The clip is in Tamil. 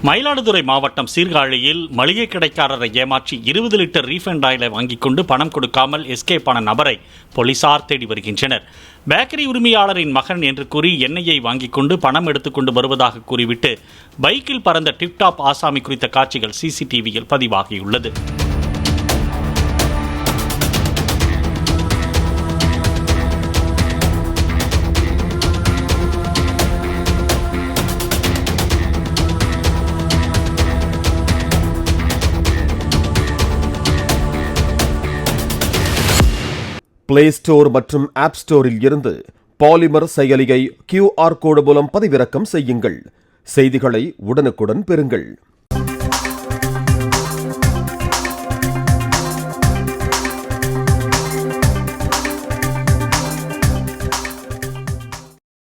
மயிலாடுதுறை மாவட்டம் சீர்காழியில் மளிகை கடைக்காரரை ஏமாற்றி 20 லிட்டர் ரீஃபண்ட் ஆயிலை வாங்கிக் கொண்டு பணம் கொடுக்காமல் எஸ்கேப் ஆன நபரை போலீசார் தேடி வருகின்றனர். பேக்கரி உரிமையாளரின் மகன் என்று கூறி எண்ணெயை வாங்கிக் கொண்டு பணம் எடுத்துக்கொண்டு வருவதாக கூறிவிட்டு பைக்கில் பறந்த டிப்டாப் ஆசாமி குறித்த காட்சிகள் சிசிடிவியில் பதிவாகியுள்ளது. பிளே ஸ்டோர் மற்றும் ஆப் ஸ்டோரில் இருந்து பாலிமர் செயலியை QR கோடு மூலம் பதிவிறக்கம் செய்யுங்கள். செய்திகளை உடனுக்குடன் பெறுங்கள்.